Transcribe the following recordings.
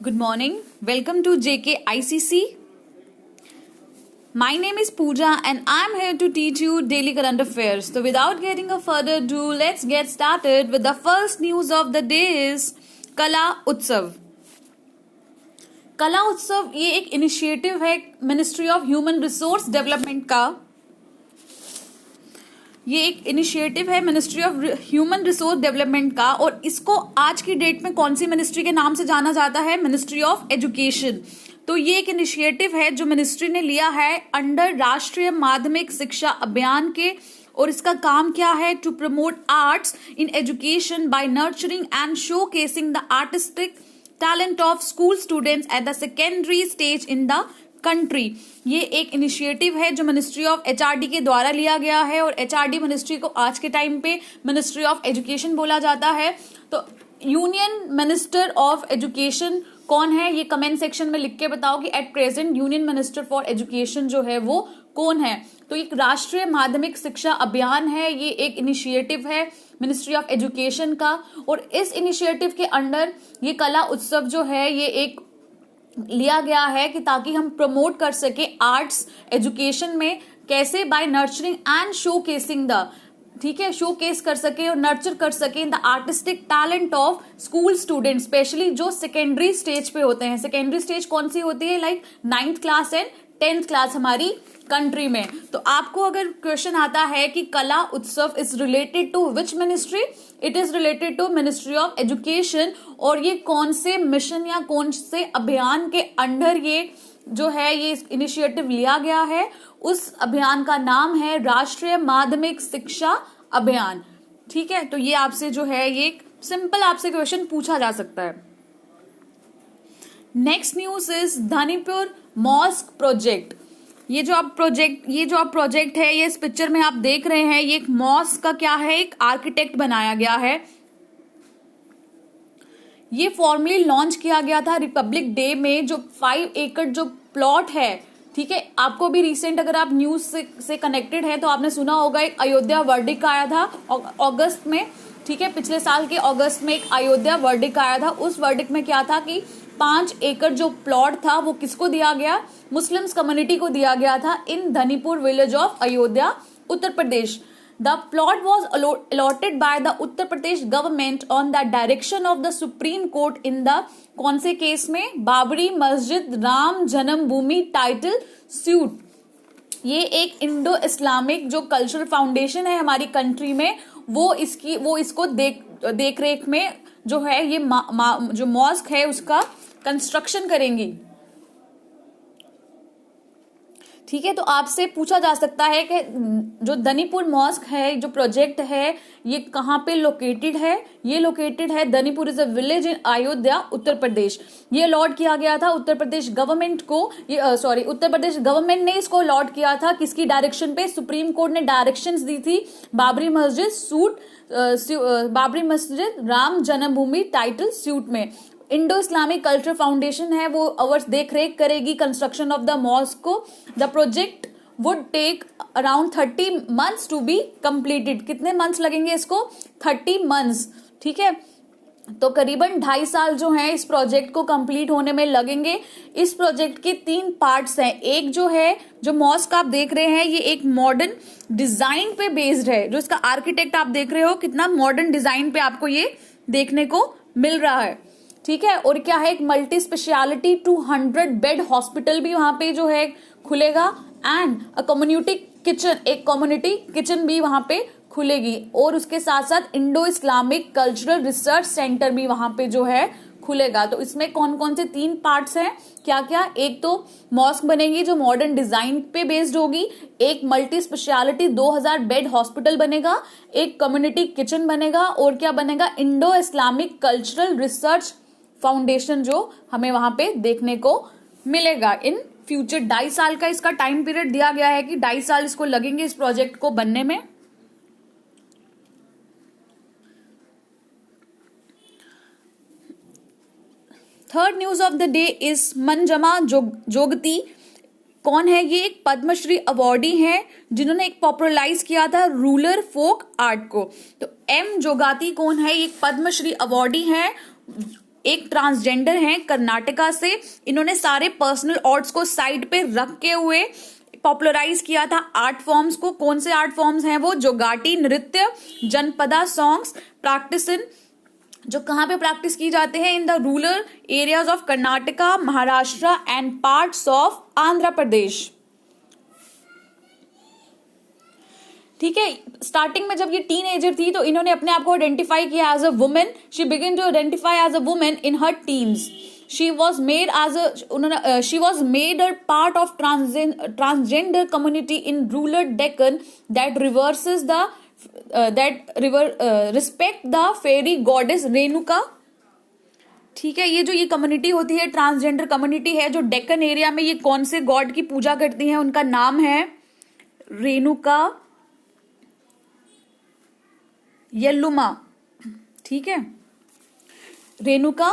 Good morning. Welcome to JK ICC. My name is Pooja and I'm here to teach you daily current affairs. So without getting a further ado, let's get started with the first news of the day is Kala Utsav. कला उत्सव ये एक initiative है ministry of human resource development का। ये एक initiative है ministry of human resource development का और इसको आज की डेट में कौन सी मिनिस्ट्री के नाम से जाना जाता है? Ministry of education. तो ये एक इनिशिएटिव है जो मिनिस्ट्री ने लिया है अंडर राष्ट्रीय माध्यमिक शिक्षा अभियान के और इसका काम क्या है? To promote arts in education by nurturing and showcasing the artistic talent of school students at the secondary stage in the country. ये एक इनिशिएटिव है जो मिनिस्ट्री ऑफ एचआरडी के द्वारा लिया गया है और एचआरडी मिनिस्ट्री को आज के टाइम पे मिनिस्ट्री ऑफ एजुकेशन बोला जाता है। तो यूनियन मिनिस्टर ऑफ एजुकेशन कौन है? ये कमेंट सेक्शन में लिख के बताओ कि at present union minister for education जो है वो कौन है। तो एक राष्ट्रीय माध्यमिक शिक्षा अभियान है, ये एक इनिशिएटिव है मिनिस्ट्री ऑफ एजुकेशन का और इस इनिशिएटिव के अंडर ये कला उत्सव जो है ये एक लिया गया है कि ताकि हम प्रमोट कर सके आर्ट्स एजुकेशन में कैसे? By nurturing and showcasing the, ठीक है, शो केस कर सके और नर्चर कर सके the artistic talent of school student, specially जो सेकेंडरी स्टेज पे होते हैं। सेकेंडरी स्टेज कौन सी होती है? Like 9th class and 10th class हमारी कंट्री में। तो आपको अगर क्वेश्चन आता है कि Kala Utsav is related to which ministry, it is related to ministry of education और ये कौन से मिशन या कौन से अभियान के अंडर ये जो है ये इनिशिएटिव लिया गया है? उस अभियान का नाम है राष्ट्रीय माध्यमिक शिक्षा अभियान। ठीक है, तो ये आपसे जो है ये सिंपल आपसे क्वेश्चन पूछा जा सकता है। Next news is Dhannipur mosque project. ये जो आप प्रोजेक्ट है, ये इस पिक्चर में आप देख रहे हैं, ये एक मॉस्क का क्या है? एक आर्किटेक्ट बनाया गया है। ये फॉर्मली लॉन्च किया गया था रिपब्लिक डे में। जो 5 एकड़ जो प्लॉट है, ठीक है, आपको भी रिसेंट अगर आप न्यूज से कनेक्टेड है तो आपने सुना होगा एक अयोध्या वर्डिक्ट आया था अगस्त में, ठीक है, पिछले साल के अगस्त में एक अयोध्या वर्डिक्ट आया था। उस वर्डिक्ट में क्या था कि 5 एकड़ जो प्लॉट था वो किसको दिया गया? मुस्लिम्स कम्युनिटी को दिया गया था in Dhannipur village of Ayodhya, Uttar Pradesh. The plot was allotted by the Uttar Pradesh government on the direction of the Supreme Court in the कौन से केस में? Babri Masjid Ram Janmabhoomi title suit. ये एक इंडो इस्लामिक जो कल्चरल फाउंडेशन है हमारी कंट्री में, वो इसको देख रेख में जो है ये जो मॉस्क है उसका कंस्ट्रक्शन करेंगी। ठीक है, तो आपसे पूछा जा सकता है कि जो धनीपुर मॉस्क है, जो प्रोजेक्ट है, ये कहाँ पे लोकेटेड है? ये लोकेटेड है Dhannipur is a village in Ayodhya, Uttar Pradesh. ये अलॉट किया गया था उत्तर प्रदेश गवर्नमेंट को, उत्तर प्रदेश गवर्नमेंट ने इसको अलॉट किया था किसकी डायरेक्शन पे? सुप्रीम कोर्ट ने डायरेक्शंस दी थी बाबरी मस्जिद राम जन्मभूमि टाइटल सूट में। इंडो इस्लामिक कल्चर फाउंडेशन है वो अवर्स देख रेख करेगी कंस्ट्रक्शन ऑफ द मॉस्क को। The project would take around 30 months to be completed. कितने मंथ्स लगेंगे इसको? 30 मंथ्स। ठीक है, तो करीबन 2.5 साल जो है इस प्रोजेक्ट को कंप्लीट होने में लगेंगे। इस प्रोजेक्ट के 3 पार्ट्स हैं। एक जो है, जो मॉस्क आप देख रहे हैं, ये एक मॉडर्न डिजाइन पे बेस्ड है। जो इसका आर्किटेक्ट आप देख रहे हो, कितना मॉडर्न डिजाइन पे आपको ये देखने को मिल रहा है। ठीक है, और क्या है? एक मल्टी स्पेशलिटी 200 बेड हॉस्पिटल भी वहां पे जो है खुलेगा एंड अ कम्युनिटी किचन, एक कम्युनिटी किचन भी वहां पे खुलेगी और उसके साथ साथ Indo Islamic cultural research centre भी वहां पे जो है खुलेगा। तो इसमें कौन कौन से 3 पार्ट्स हैं? क्या क्या? एक तो मॉस्क बनेगी जो मॉडर्न डिजाइन पे बेस्ड होगी, एक मल्टी स्पेशलिटी 2000 बेड हॉस्पिटल बनेगा, एक कम्युनिटी किचन बनेगा और क्या बनेगा? Indo Islamic cultural research foundation जो हमें वहां पे देखने को मिलेगा इन फ्यूचर। 2.5 साल का इसका टाइम पीरियड दिया गया है कि 2.5 साल इसको लगेंगे इस प्रोजेक्ट को बनने में। Third news of the day is Manjamma Jogati. कौन है ये? एक पद्मश्री अवार्डी हैं जिन्होंने एक पॉपुलराइज किया था रूरल फोक आर्ट को। तो एम जोगाती कौन है? एक पद्मश्री अवार्डी हैं एक ट्रांसजेंडर हैं कर्नाटका से, इन्होंने सारे पर्सनल आर्ट्स को साइड पे रख के हुए पॉपुलराइज किया था आर्ट फॉर्म्स को। कौन से आर्ट फॉर्म्स हैं वो? जोगाटी नृत्य, जनपदा सॉन्ग्स, प्रैक्टिस इन, जो कहाँ पे प्रैक्टिस की जाते हैं? In the rural areas of Karnataka, Maharashtra and parts of Andhra Pradesh. ठीक है, स्टार्टिंग में जब ये टीनेजर थी तो इन्होंने अपने आप को आइडेंटिफाई किया as a women. She begin to identify as a women in her teens. She was made a part of transgender community in rural Deccan that respect the fairy goddess Renuka. ठीक है, ये कम्युनिटी होती है, ट्रांसजेंडर कम्युनिटी है जो Deccan area में, ये कौन से गॉड की पूजा करती है? उनका नाम है रेणुका यल्लुमा। ठीक है, रेणुका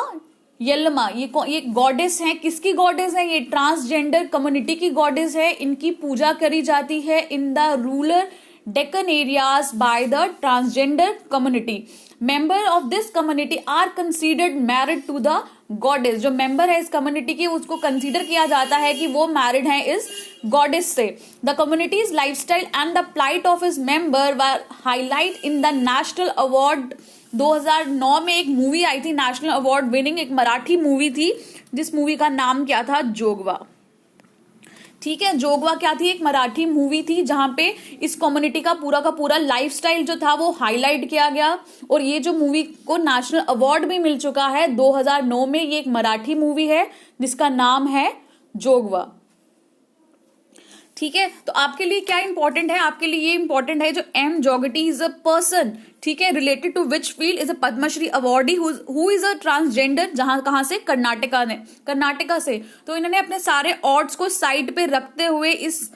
यल्लुमा, ये गॉडेस हैं। किसकी गॉडेस है? ये ट्रांसजेंडर कम्युनिटी की गॉडेस है। इनकी पूजा करी जाती है in the rural Deccan areas by the transgender community. Member of this community are considered married to the goddess. जो मेंबर है इस कम्युनिटी की, उसको कंसीडर किया जाता है कि वो मैरिड है इस गॉडेस से। The communities lifestyle and the plight of its member were highlight in the national award. 2009 में एक मूवी आई थी नेशनल अवार्ड विनिंग, एक मराठी मूवी थी, जिस मूवी का नाम क्या था? जोगवा। ठीक है, जोगवा क्या थी? एक मराठी मूवी थी जहां पे इस कम्युनिटी का पूरा लाइफस्टाइल जो था वो हाईलाइट किया गया, और ये जो मूवी को नेशनल अवार्ड भी मिल चुका है 2009 में। ये एक मराठी मूवी है जिसका नाम है जोगवा। ठीक है, तो आपके लिए क्या इंपॉर्टेंट है? आपके लिए ये इंपॉर्टेंट है जो M Jogati is a person, ठीक है, related to which field is a Padma Shri awardee who is a transgender. कहां से? कर्नाटका से। तो इन्होंने अपने आर्ट्स आर्ट्स को साइड पे रखते हुए इस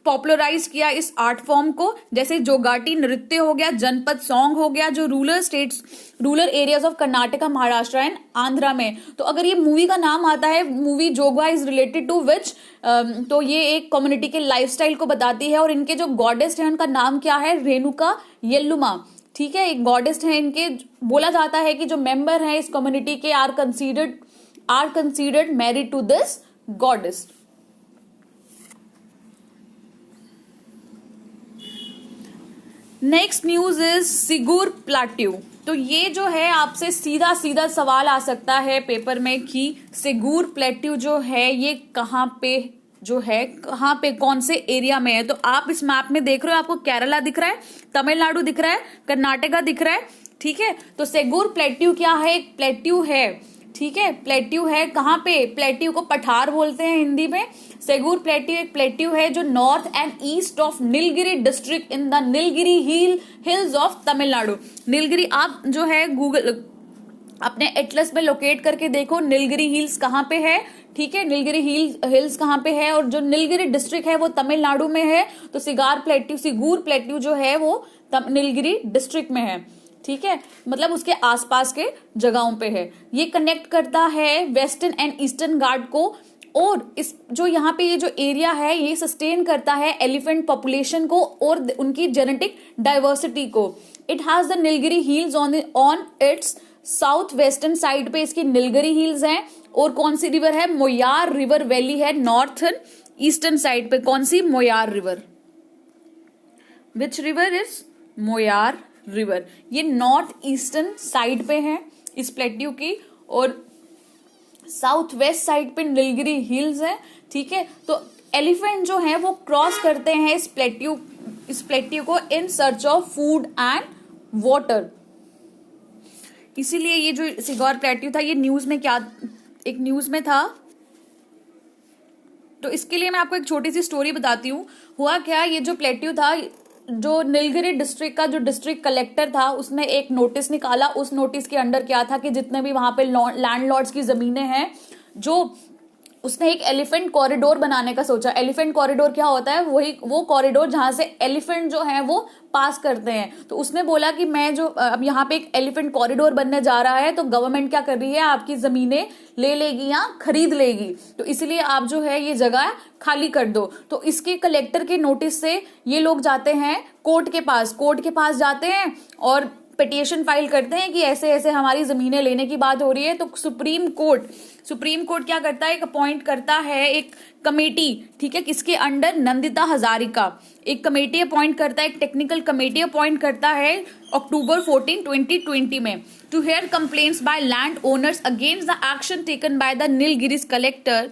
पॉपुलराइज किया इस आर्ट फॉर्म को। जैसे जोगाटी नृत्य हो गया, जनपद सॉन्ग हो गया, जो rural areas of Karnataka, Maharashtra and Andhra में। तो अगर ये मूवी का नाम आता है, मूवी जोगवा इज रिलेटेड टू विच, तो ये एक कम्युनिटी के लाइफस्टाइल को बताती है। और इनके जो गॉडेस है उनका नाम क्या है? रेणुका यल्लुमा। ठीक है, एक गॉडेस है इनके। बोला जाता है कि जो मेंबर है इस कम्युनिटी के are considered married to this goddess. Next news is Sigur plateau. तो ये जो है आपसे सीधा सवाल आ सकता है पेपर में कि सिगुर प्लेट्यू जो है ये कहाँ पे कौन से एरिया में है? तो आप इस मैप में देख रहे हो, आपको केरला दिख रहा है, तमिलनाडु दिख रहा है, कर्नाटका दिख रहा है। ठीक है, तो सिगुर प्लेट्यू क्या है? एक प्लेट्यू है। ठीक है, प्लेट्यू है कहाँ पे? प्लेट्यू को पठार बोलते हैं हिंदी में। सेगूर प्लेट्यू एक प्लेट्यू है जो north and east of Nilgiri district in the Nilgiri hills of Tamil Nadu. Nilgiri आप जो है गूगल अपने एटलस में लोकेट करके देखो नीलगिरी हिल्स कहाँ पे है। ठीक है, नीलगिरी हिल्स कहाँ पे है, और जो नीलगिरी डिस्ट्रिक्ट है वो तमिलनाडु में है। तो सिगूर प्लेट्यू जो है वो नीलगिरी डिस्ट्रिक्ट में है। ठीक है, मतलब उसके आसपास के जगहों पे है। ये कनेक्ट करता है वेस्टर्न एंड ईस्टर्न घाट को, और इस जो यहाँ पे ये जो एरिया है ये सस्टेन करता है एलिफेंट पॉपुलेशन को और उनकी जेनेटिक डाइवर्सिटी को। It has the Nilgiri hills on it's south western side पे इसकी नीलगिरी हिल्स हैं। और कौन सी रिवर है? मोयार रिवर वैली है नॉर्थन ईस्टर्न साइड पे। कौन सी? Moyar river. Which river is? Moyar river. ये नॉर्थ ईस्टर्न साइड पे है इस प्लेट्यू की, और साउथ वेस्ट साइड पे नीलगिरी हिल्स है। ठीक है, तो एलिफेंट जो है वो क्रॉस करते हैं इस प्लेट्यू को in search of food and water. इसीलिए ये जो सिगुर प्लेट्यू था ये न्यूज में था। तो इसके लिए मैं आपको एक छोटी सी स्टोरी बताती हूँ। हुआ क्या, ये जो प्लेट्यू था, जो नीलगिरी डिस्ट्रिक्ट का जो डिस्ट्रिक्ट कलेक्टर था उसने एक नोटिस निकाला। उस नोटिस के अंडर क्या था कि जितने भी वहां पे लैंडलॉर्ड्स की जमीनें हैं, जो उसने एक एलिफेंट कॉरिडोर बनाने का सोचा। एलिफेंट कॉरिडोर क्या होता है? वो कॉरिडोर जहां से एलिफेंट जो है वो पास करते हैं। तो उसने बोला कि मैं जो अब यहाँ पे एक एलिफेंट कॉरिडोर बनने जा रहा है, तो गवर्नमेंट क्या कर रही है, आपकी जमीनें ले लेगी या खरीद लेगी, तो इसलिए आप जो है ये जगह खाली कर दो। तो इसके कलेक्टर के नोटिस से ये लोग जाते हैं कोर्ट के पास जाते हैं और पिटिशन फाइल करते हैं कि ऐसे ऐसे हमारी जमीनें लेने की बात हो रही है, तो सुप्रीम कोर्ट क्या करता है, एक अपॉइंट करता है एक कमेटी, ठीक है, किसके अंडर, नंदिता हजारिका, एक कमेटी अपॉइंट करता है, एक टेक्निकल कमेटी अपॉइंट करता है अक्टूबर 14, 2020 में, to hear complaints by land owners against the action taken by the Nilgiris collector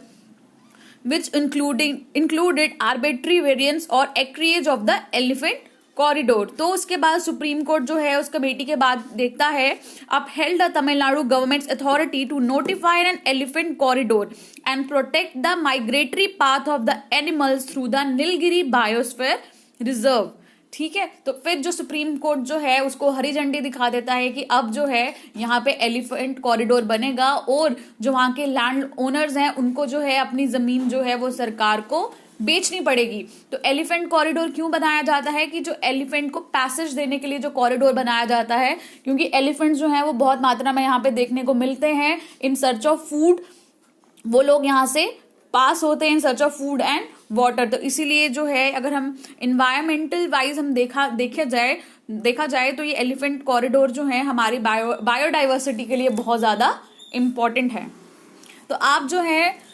which included arbitrary variance or acreage of the elephant corridor. तो उसके बाद सुप्रीम कोर्ट जो है उस कमेटी के बाद देखता है, upheld the Tamil Nadu government's authority to notify an elephant corridor and protect the migratory path of the animals through the Nilgiri biosphere reserve. ठीक है, तो फिर जो सुप्रीम कोर्ट जो है उसको हरी झंडी दिखा देता है कि अब जो है यहाँ पे एलिफेंट कॉरिडोर बनेगा और जो वहां के लैंड ओनर्स हैं उनको जो है अपनी जमीन जो है वो सरकार को बेचनी पड़ेगी। तो एलिफेंट कॉरिडोर क्यों बनाया जाता है कि जो एलिफेंट को पैसेज देने के लिए जो कॉरिडोर बनाया जाता है, क्योंकि एलिफेंट जो है वो बहुत मात्रा में यहाँ पे देखने को मिलते हैं इन सर्च ऑफ फूड, वो लोग यहाँ से पास होते हैं in search of food and water. तो इसीलिए जो है अगर हम इन्वायरमेंटल वाइज हम देखा जाए तो ये एलिफेंट कॉरिडोर जो है हमारी बायोडाइवर्सिटी के लिए बहुत ज्यादा इम्पोर्टेंट है। तो आप जो है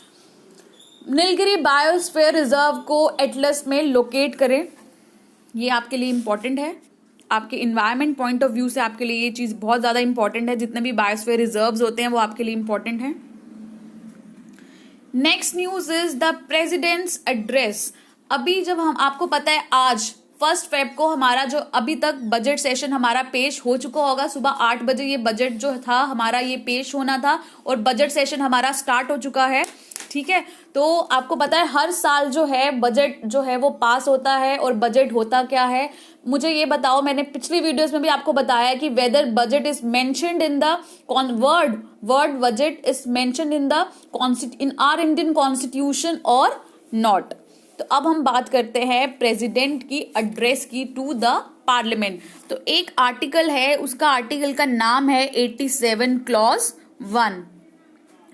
नीलगिरी बायोस्फीयर रिजर्व को एटलस में लोकेट करें, ये आपके लिए इम्पोर्टेंट है, आपके इन्वायरमेंट पॉइंट ऑफ व्यू से आपके लिए ये चीज बहुत ज्यादा इंपॉर्टेंट है। जितने भी बायोस्फीयर रिजर्व्स होते हैं वो आपके लिए इंपॉर्टेंट है। Next news is the president's address. अभी जब हम, आपको पता है आज 1 फेब को हमारा जो अभी तक बजट सेशन हमारा पेश हो चुका होगा, सुबह 8 बजे ये बजट जो था हमारा ये पेश होना था और बजट सेशन हमारा स्टार्ट हो चुका है। ठीक है, तो आपको पता है हर साल जो है बजट जो है वो पास होता है। और बजट होता क्या है मुझे ये बताओ, मैंने पिछली वीडियोस में भी आपको बताया कि whether budget is mentioned in the word budget is mentioned in our Indian constitution और नॉट। तो अब हम बात करते हैं प्रेसिडेंट की एड्रेस की टू द पार्लियामेंट। तो एक आर्टिकल है, उसका आर्टिकल का नाम है 87 क्लॉज 1।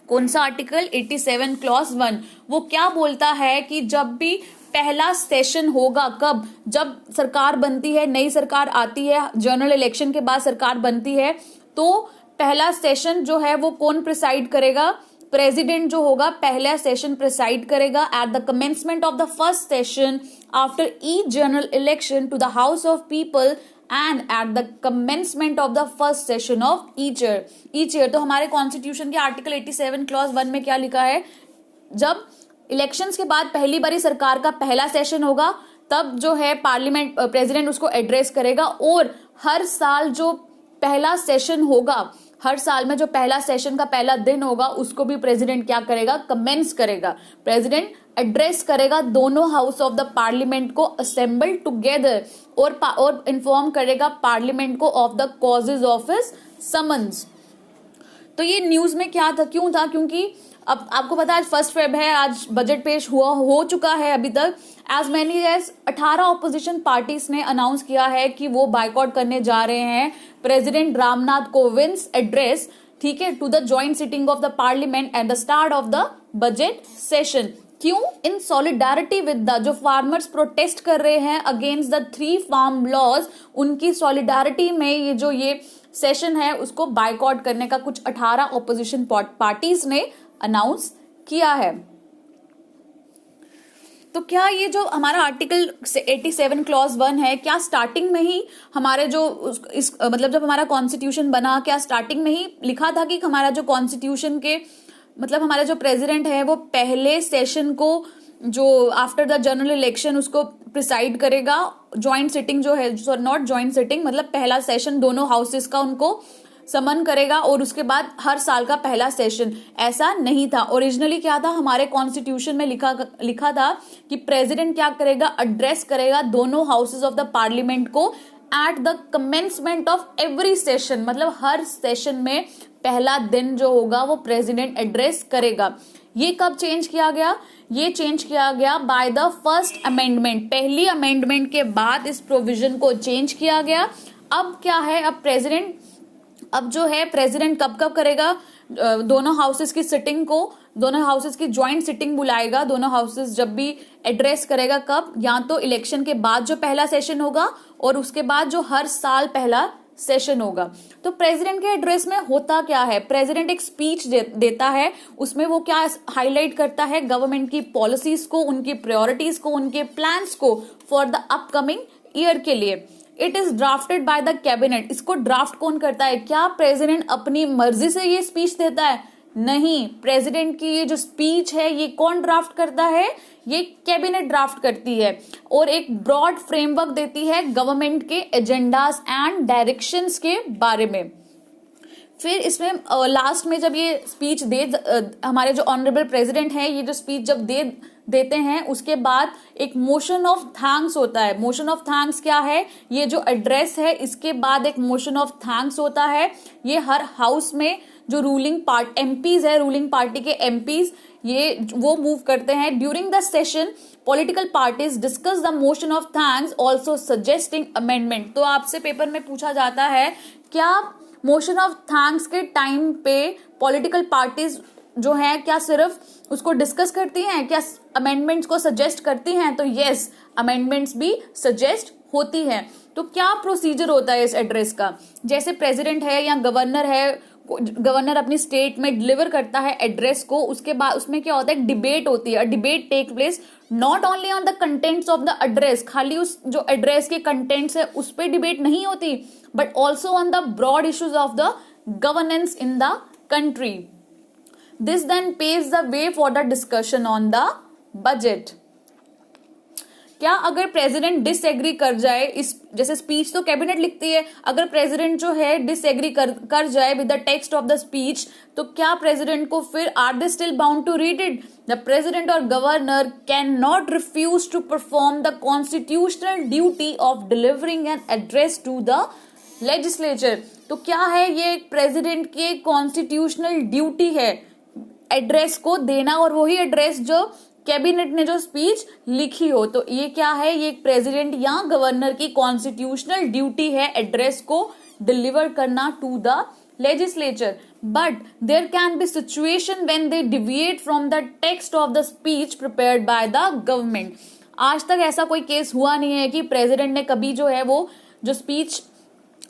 कौन सा आर्टिकल? 87 क्लॉज 1। वो क्या बोलता है कि जब भी पहला सेशन होगा, कब? जब सरकार बनती है, नई सरकार आती है, जनरल इलेक्शन के बाद सरकार बनती है, तो पहला सेशन जो है वो कौन प्रिसाइड करेगा? प्रेसिडेंट जो होगा पहला सेशन प्रिसाइड करेगा। At the commencement of the first session after each general election to the house of people and at the commencement of the first session of each year. तो हमारे constitution के article 87 clause 1 में क्या लिखा है? जब elections के बाद पहली बारी सरकार का पहला सेशन होगा तब जो है पार्लियामेंट प्रेसिडेंट उसको एड्रेस करेगा। और हर साल जो पहला सेशन होगा, हर साल में जो पहला सेशन का पहला दिन होगा उसको भी प्रेसिडेंट क्या करेगा? कमेंस करेगा। प्रेसिडेंट एड्रेस करेगा दोनों हाउस ऑफ द पार्लियामेंट को असेंबल टुगेदर और इन्फॉर्म करेगा पार्लियामेंट को of the causes of his summons. तो ये न्यूज में क्या था, क्यों था? क्योंकि अब आपको पता है आज 1 फेब है, आज बजट पेश हो चुका है। अभी तक as many as 18 opposition parties ने अनाउंस किया है कि वो बाइकआउट करने जा रहे हैं प्रेसिडेंट रामनाथ कोविंद एड्रेस, ठीक है, to the joint sitting of the parliament at the start of the budget session. क्यों? इन सॉलिडारिटी विद द जो फार्मर्स प्रोटेस्ट कर रहे हैं अगेंस्ट द 3 फार्म लॉज, उनकी सॉलिडारिटी में ये सेशन है उसको बाइकआउट करने का कुछ 18 ऑपोजिशन पार्टीज ने अनाउंस किया है। तो क्या ये जो हमारा आर्टिकल 87 क्लॉज 1 है, क्या स्टार्टिंग में ही हमारे जो मतलब जब हमारा कॉन्स्टिट्यूशन बना, क्या स्टार्टिंग में ही लिखा था कि हमारा जो कॉन्स्टिट्यूशन के मतलब हमारा जो प्रेसिडेंट है वो पहले सेशन को जो आफ्टर द जनरल इलेक्शन उसको प्रिसाइड करेगा? ज्वाइंट सिटिंग जो है, नॉट ज्वाइंट सिटिंग, मतलब पहला सेशन दोनों हाउसेस का उनको समन करेगा और उसके बाद हर साल का पहला सेशन। ऐसा नहीं था। ओरिजिनली क्या था हमारे कॉन्स्टिट्यूशन में लिखा था कि प्रेसिडेंट क्या करेगा? एड्रेस करेगा दोनों हाउसेस ऑफ द पार्लियामेंट को eight the commencement of every session, मतलब हर सेशन में पहला दिन जो होगा वो प्रेसिडेंट एड्रेस करेगा। ये कब चेंज किया गया? ये चेंज किया गया बाय द फर्स्ट अमेंडमेंट। पहली अमेंडमेंट के बाद इस प्रोविजन को चेंज किया गया। अब क्या है? अब जो है प्रेसिडेंट कब करेगा? दोनों हाउसेस की सिटिंग को, दोनों हाउसेस की ज्वाइंट सिटिंग बुलाएगा। दोनों हाउसेस जब भी एड्रेस करेगा, कब? या तो इलेक्शन के बाद जो पहला सेशन होगा और उसके बाद जो हर साल पहला सेशन होगा। तो प्रेसिडेंट के एड्रेस में होता क्या है, प्रेसिडेंट एक स्पीच देता है, उसमें वो क्या हाईलाइट करता है, गवर्नमेंट की पॉलिसीज को, उनकी प्रायोरिटीज को, उनके प्लान्स को फॉर द अपकमिंग ईयर के लिए। It is drafted by the cabinet. इसको ड्राफ्ट कौन करता है? क्या प्रेसिडेंट अपनी मर्जी से ये स्पीच देता है? नहीं, प्रेसिडेंट की ये जो स्पीच है ये कौन ड्राफ्ट करता है? ये कैबिनेट ड्राफ्ट करती है और एक ब्रॉड फ्रेमवर्क देती है गवर्नमेंट के एजेंडास एंड डायरेक्शंस के बारे में। फिर इसमें लास्ट में जब ये स्पीच हमारे जो ऑनरेबल प्रेसिडेंट हैं, ये जो स्पीच जब देते हैं, उसके बाद एक मोशन ऑफ थैंक्स होता है। मोशन ऑफ थैंक्स क्या है? ये जो एड्रेस है इसके बाद एक मोशन ऑफ थैंक्स होता है। ये हर हाउस में जो रूलिंग पार्ट एमपीज है, रूलिंग पार्टी के एमपीज, ये वो मूव करते हैं। During the session political parties discuss the motion of thanks also suggesting amendment. तो आपसे पेपर में पूछा जाता है, क्या मोशन ऑफ थैंक्स के टाइम पे पॉलिटिकल पार्टीज जो है क्या सिर्फ उसको डिस्कस करती हैं, क्या अमेंडमेंट्स को सजेस्ट करती हैं? तो यस, अमेंडमेंट्स भी सजेस्ट होती हैं। तो क्या प्रोसीजर होता है इस एड्रेस का? जैसे प्रेसिडेंट है या गवर्नर है, गवर्नर अपनी स्टेट में डिलीवर करता है एड्रेस को, उसके बाद उसमें क्या होता है, डिबेट होती है। Debate take place not only on the contents of the address, खाली उस जो एड्रेस के कंटेंट्स है उस पर डिबेट नहीं होती, but also on the broad issues of the governance in the country. This then paves the way for the discussion on the budget. क्या अगर प्रेसिडेंट डिसएग्री कर जाए, इस जैसे स्पीच तो कैबिनेट लिखती है, अगर प्रेसिडेंट जो है डिसएग्री कर जाए with the text of the speech, तो क्या प्रेसिडेंट को फिर are they still bound to read it? The president और governor can not refuse to perform the constitutional duty of delivering an address to the legislature. तो क्या है, ये president की कॉन्स्टिट्यूशनल ड्यूटी है एड्रेस को देना, और वही एड्रेस जो कैबिनेट ने जो स्पीच लिखी हो। तो ये क्या है, ये प्रेसिडेंट या गवर्नर की कॉन्स्टिट्यूशनल ड्यूटी है एड्रेस को डिलीवर करना to the legislature. But there can be situation when they deviate from the text of the speech prepared by the government. आज तक ऐसा कोई केस हुआ नहीं है कि प्रेसिडेंट ने कभी जो है वो जो स्पीच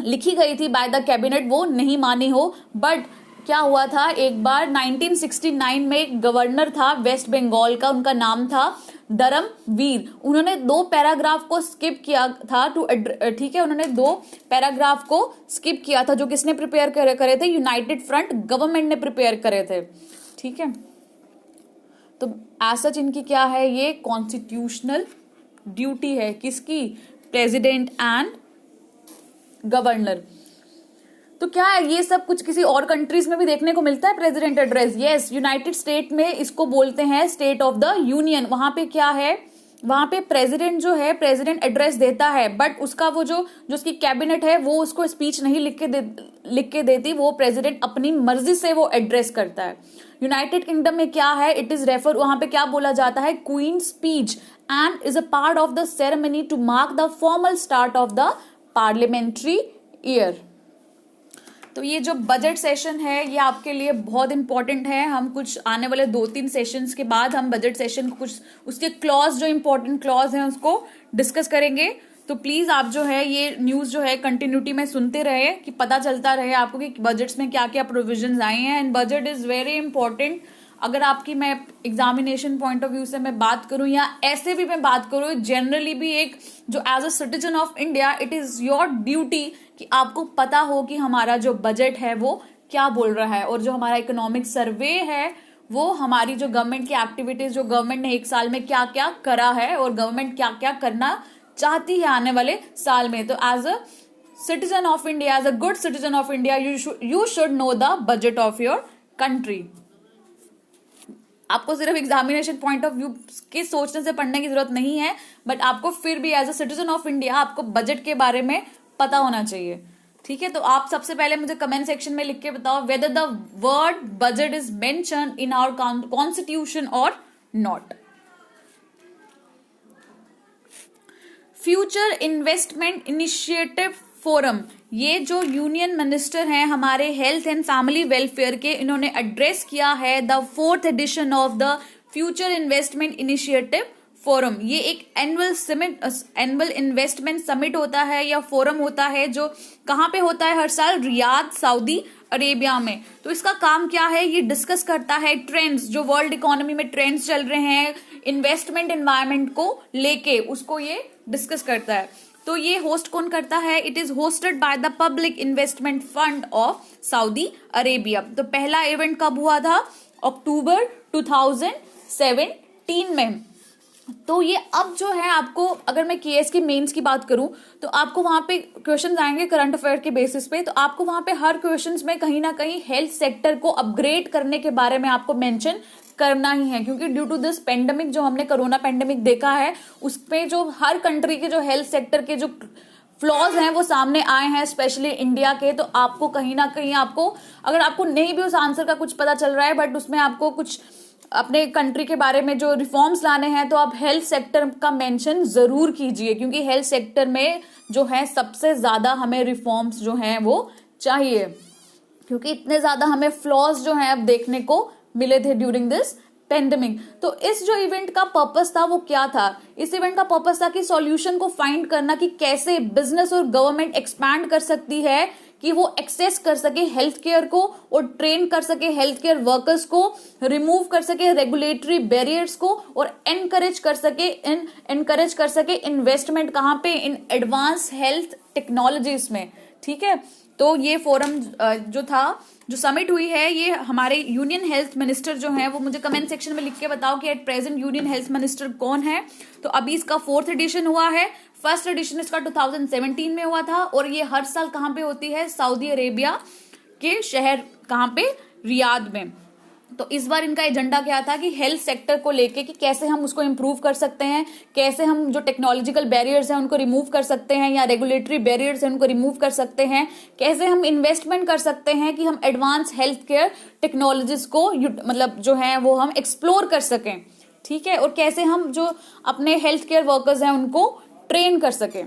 लिखी गई थी बाय द कैबिनेट वो नहीं मानी हो। बट क्या हुआ था, एक बार 1969 में एक गवर्नर था वेस्ट बंगाल का, उनका नाम था धर्मवीर। उन्होंने 2 पैराग्राफ को स्किप किया था ठीक है, उन्होंने 2 पैराग्राफ को स्किप किया था, जो किसने प्रिपेयर करे थे? यूनाइटेड फ्रंट गवर्नमेंट ने प्रिपेयर करे थे। ठीक है, तो एज सच इनकी क्या है, ये कॉन्स्टिट्यूशनल ड्यूटी है किसकी? President and governor. तो क्या है, ये सब कुछ किसी और कंट्रीज में भी देखने को मिलता है president address? Yes, United state में इसको बोलते हैं स्टेट ऑफ द यूनियन। वहां पे क्या है, वहां पे प्रेसिडेंट जो है प्रेसिडेंट एड्रेस देता है, बट उसका वो जो उसकी कैबिनेट है वो उसको स्पीच नहीं लिख के देती, वो प्रेसिडेंट अपनी मर्जी से वो एड्रेस करता है। यूनाइटेड किंगडम में क्या है, इट इज रेफर, वहां पे क्या बोला जाता है, queen speech, and is a part of the ceremony to mark the formal start of the parliamentary year. तो ये जो बजट सेशन है ये आपके लिए बहुत इंपॉर्टेंट है। हम कुछ आने वाले 2-3 सेशंस के बाद हम बजट सेशन को कुछ उसके क्लॉज, जो इंपॉर्टेंट क्लॉज हैं उसको डिस्कस करेंगे। तो प्लीज आप जो है ये न्यूज जो है कंटिन्यूटी में सुनते रहे, कि पता चलता रहे आपको कि बजट्स में क्या क्या प्रोविजंस आए हैं। And budget is very important. अगर आपकी मैं एग्जामिनेशन पॉइंट ऑफ व्यू से मैं बात करूं या ऐसे भी मैं बात करूं, जनरली भी एक जो as a citizen of India it is your duty कि आपको पता हो कि हमारा जो बजट है वो क्या बोल रहा है, और जो हमारा इकोनॉमिक सर्वे है वो हमारी जो गवर्नमेंट की एक्टिविटीज, जो गवर्नमेंट ने एक साल में क्या क्या करा है और गवर्नमेंट क्या क्या करना चाहती है आने वाले साल में। तो as a citizen of India, as a good citizen of India, you should know the budget of your country. आपको सिर्फ एग्जामिनेशन पॉइंट ऑफ व्यू के सोचने से पढ़ने की जरूरत नहीं है, बट आपको फिर भी as a citizen of India आपको बजट के बारे में पता होना चाहिए। ठीक है, तो आप सबसे पहले मुझे कमेंट सेक्शन में लिख के बताओ whether the word budget is mentioned in our constitution और not. Future investment initiative forum, ये जो यूनियन मिनिस्टर हैं हमारे हेल्थ एंड फैमिली वेलफेयर के, इन्होंने एड्रेस किया है the 4th edition of the future investment initiative forum, ये एक एनुअल इन्वेस्टमेंट समिट होता है या फोरम होता है जो कहाँ पे होता है हर साल, रियाद, सऊदी अरेबिया में। तो इसका काम क्या है, ये डिस्कस करता है ट्रेंड्स, जो वर्ल्ड इकोनॉमी में ट्रेंड्स चल रहे हैं इन्वेस्टमेंट एनवायरनमेंट को लेके, उसको ये डिस्कस करता है। तो ये होस्ट कौन करता है, it is hosted by the public investment fund of Saudi Arabia. तो पहला इवेंट कब हुआ था, अक्टूबर 2017 में। तो ये अब जो है आपको, अगर मैं केएस की मेंस की बात करूं तो आपको वहां पे क्वेश्चन आएंगे करंट अफेयर के बेसिस पे, तो आपको वहां पे हर क्वेश्चंस में कहीं ना कहीं हेल्थ सेक्टर को अपग्रेड करने के बारे में आपको मेंशन करना ही है, क्योंकि ड्यू टू दिस पेंडेमिक, जो हमने कोरोना पेंडेमिक देखा है, उसमें जो हर कंट्री के जो हेल्थ सेक्टर के जो फ्लॉज हैं वो सामने आए हैं, स्पेशली इंडिया के। तो आपको कहीं ना कहीं, आपको अगर आपको नहीं भी उस आंसर का कुछ पता चल रहा है, बट उसमें आपको कुछ अपने कंट्री के बारे में जो रिफॉर्म्स लाने हैं, तो आप हेल्थ सेक्टर का मेंशन जरूर कीजिए, क्योंकि हेल्थ सेक्टर में जो है सबसे ज्यादा हमें रिफॉर्म्स जो हैं वो चाहिए, क्योंकि इतने ज्यादा हमें फ्लॉज जो हैं अब देखने को मिले थे ड्यूरिंग दिस पेंडेमिक। तो इस जो इवेंट का पर्पस था वो क्या था, इस इवेंट का पर्पस था कि सॉल्यूशन को फाइंड करना कि कैसे बिजनेस और गवर्नमेंट एक्सपैंड कर सकती है कि वो एक्सेस कर सके हेल्थ केयर को और ट्रेन कर सके हेल्थ केयर वर्कर्स को, रिमूव कर सके रेगुलेटरी बैरियर्स को और एनकरेज कर सके इन्वेस्टमेंट कहाँ पे, इन एडवांस हेल्थ टेक्नोलॉजीज में। ठीक है, तो ये फोरम जो था, जो समिट हुई है, ये हमारे यूनियन हेल्थ मिनिस्टर जो हैं वो मुझे कमेंट सेक्शन में लिख के बताओ कि at present union health minister कौन है। तो अभी इसका 4th एडिशन हुआ है, फर्स्ट एडिशन इसका 2017 में हुआ था, और ये हर साल कहाँ पे होती है, सऊदी अरेबिया के शहर कहाँ पे, रियाद में। तो इस बार इनका एजेंडा क्या था कि हेल्थ सेक्टर को लेके कि कैसे हम उसको इम्प्रूव कर सकते हैं, कैसे हम जो टेक्नोलॉजिकल बैरियर्स हैं उनको रिमूव कर सकते हैं, या रेगुलेटरी बैरियर्स हैं उनको रिमूव कर सकते हैं, कैसे हम इन्वेस्टमेंट कर सकते हैं कि हम एडवांस हेल्थ केयर टेक्नोलॉजीज को मतलब जो है वो हम एक्सप्लोर कर सकें। ठीक है, और कैसे हम जो अपने हेल्थ केयर वर्कर्स हैं उनको ट्रेन कर सकें।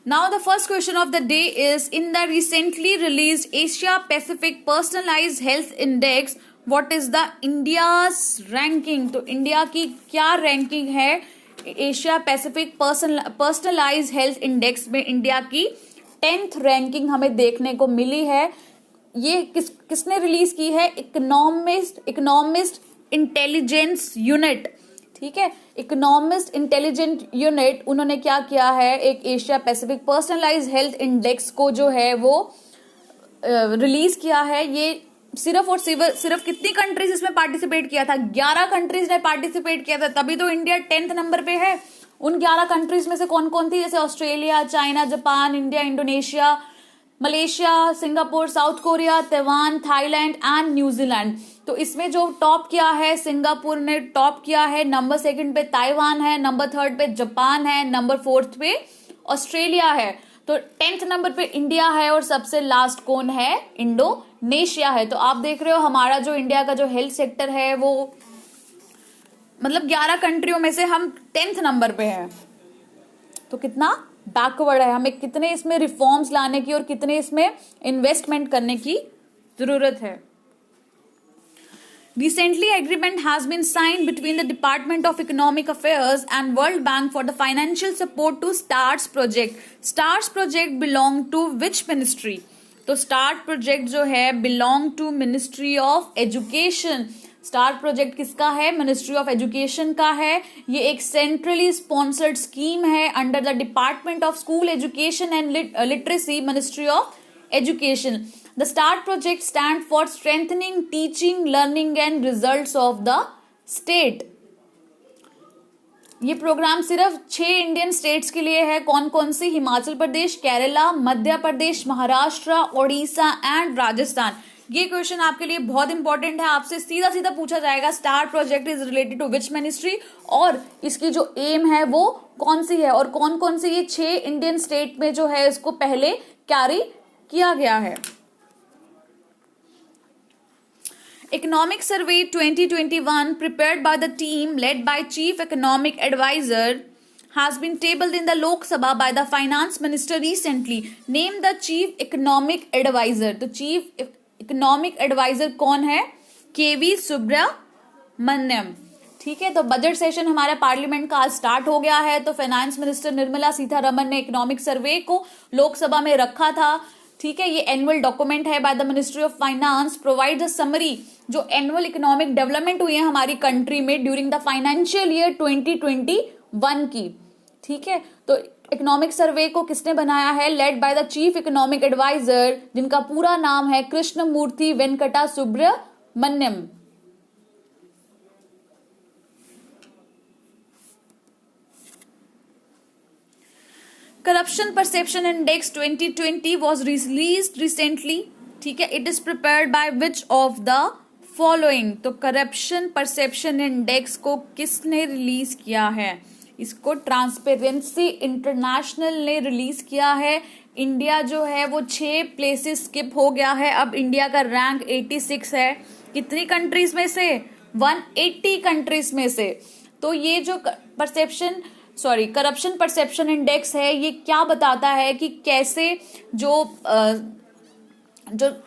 Now the first question of the day is, in the recently released Asia Pacific Personalized Health Index, what is the India's ranking? तो इंडिया की क्या रैंकिंग है Asia Pacific personalised health index में? India की 10th ranking हमें देखने को मिली है। ये किसने रिलीज की है? Economist intelligence unit. ठीक है, इकोनॉमिस्ट इंटेलिजेंट यूनिट, उन्होंने क्या किया है, एक Asia Pacific personalised health index को जो है वो रिलीज किया है। ये सिर्फ और सिर्फ कितनी कंट्रीज इसमें पार्टिसिपेट किया था? 11 कंट्रीज ने पार्टिसिपेट किया था, तभी तो इंडिया 10th नंबर पे है। उन 11 कंट्रीज में से कौन कौन थी? जैसे Australia, China, Japan, India, Indonesia, Malaysia, Singapore, south Korea, Taiwan, Thailand and New Zealand. तो इसमें जो टॉप किया है, सिंगापुर ने टॉप किया है, नंबर 2 पे ताइवान है, नंबर 3 पे जापान है, नंबर 4 पे ऑस्ट्रेलिया है। तो 10th नंबर पे इंडिया है और सबसे लास्ट कौन है? इंडोनेशिया है। तो आप देख रहे हो हमारा जो इंडिया का जो हेल्थ सेक्टर है वो मतलब 11 कंट्रियों में से हम 10th नंबर पे है। तो कितना बैकवर्ड है, हमें कितने इसमें रिफॉर्म्स लाने की और कितने इसमें इन्वेस्टमेंट करने की जरूरत है। Recently, agreement has been signed between the Department of Economic Affairs and World Bank for the financial support to STARS project. STARS project belong to which ministry? तो STARS project जो है belong to Ministry of Education. STARS project किसका है? Ministry of Education का है। ये एक centrally sponsored scheme है under the Department of School Education and Literacy, Ministry of Education. The START project stands for Strengthening Teaching, Learning and Results of the State. ये programme सिर्फ 6 Indian states के लिए है। कौन कौन सी? हिमाचल प्रदेश, केरला, मध्य प्रदेश, महाराष्ट्र, ओडिशा एंड राजस्थान। ये question आपके लिए बहुत इंपॉर्टेंट है, आपसे सीधा सीधा पूछा जाएगा star project is related to which ministry, और इसकी जो एम है वो कौन सी है, और कौन कौन सी ये 6 इंडियन स्टेट में जो है इसको पहले कैरी किया गया है। Economic Survey 2021 prepared by the team led by Chief Economic Advisor has been tabled in the Lok Sabha by the Finance Minister recently. Name the Chief Economic Advisor. तो Chief Economic Advisor कौन है? KV Subramaniam. ठीक है, तो budget session हमारा parliament का आज start हो गया है। तो फाइनेंस मिनिस्टर निर्मला सीतारमण ने इकोनॉमिक सर्वे को लोकसभा में रखा था। ठीक है, ये एनुअल डॉक्यूमेंट है by the ministry of finance, provide the summary जो एनुअल इकोनॉमिक डेवलपमेंट हुई है हमारी कंट्री में ड्यूरिंग द फाइनेंशियल ईयर 2021 की। ठीक है, तो इकोनॉमिक सर्वे को किसने बनाया है? Led by the chief economic adviser, जिनका पूरा नाम है Krishnamurthy Venkata Subramanian. Corruption perception index 2020 was released recently। ठीक है, it is prepared by which of the following. तो करप्शन परसेप्शन इंडेक्स को किसने रिलीज किया है? इसको ट्रांसपेरेंसी इंटरनेशनल ने रिलीज किया है। इंडिया जो है वो 6 प्लेसेस स्किप हो गया है। अब इंडिया का रैंक 86 है। कितनी कंट्रीज में से? 180 कंट्रीज में से। तो ये जो करप्शन परसेप्शन इंडेक्स है, ये क्या बताता है कि कैसे जो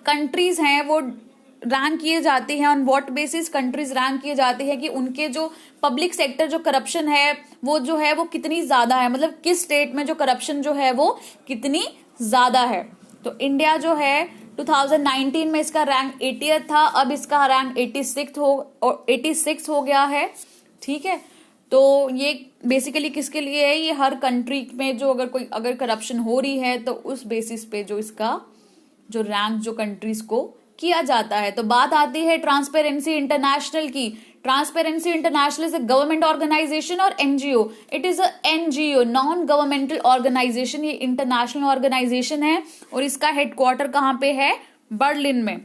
कंट्रीज हैं वो रैंक किए जाते हैं, on what basis countries rank किए जाते हैं कि उनके जो पब्लिक सेक्टर जो करप्शन है वो जो है वो कितनी ज्यादा है, मतलब किस स्टेट में जो करप्शन जो है वो कितनी ज्यादा है। तो इंडिया जो है 2019 में इसका रैंक 80th था, अब इसका रैंक 86 हो गया है। ठीक है, तो ये बेसिकली किसके लिए है? ये हर कंट्री में जो अगर करप्शन हो रही है तो उस बेसिस पे जो इसका जो रैंक जो कंट्रीज को किया जाता है। तो बात आती है ट्रांसपेरेंसी इंटरनेशनल की। Transparency international is a government organization or NGO. It is a NGO, non governmental organization. ये इंटरनेशनल ऑर्गेनाइजेशन है और इसका हेडक्वार्टर कहाँ पे है? बर्लिन में।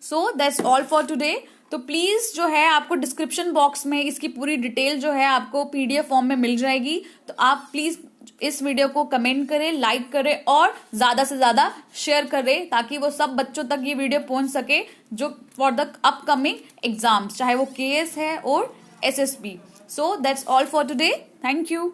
So that's all for today. तो प्लीज जो है आपको डिस्क्रिप्शन बॉक्स में इसकी पूरी डिटेल जो है आपको पीडीएफ फॉर्म में मिल जाएगी। तो आप प्लीज इस वीडियो को कमेंट करें, लाइक करें और ज्यादा से ज्यादा शेयर करें ताकि वो सब बच्चों तक ये वीडियो पहुंच सके जो फॉर द अपकमिंग एग्जाम्स, चाहे वो केएस है और SSB. So that's all for today. Thank you.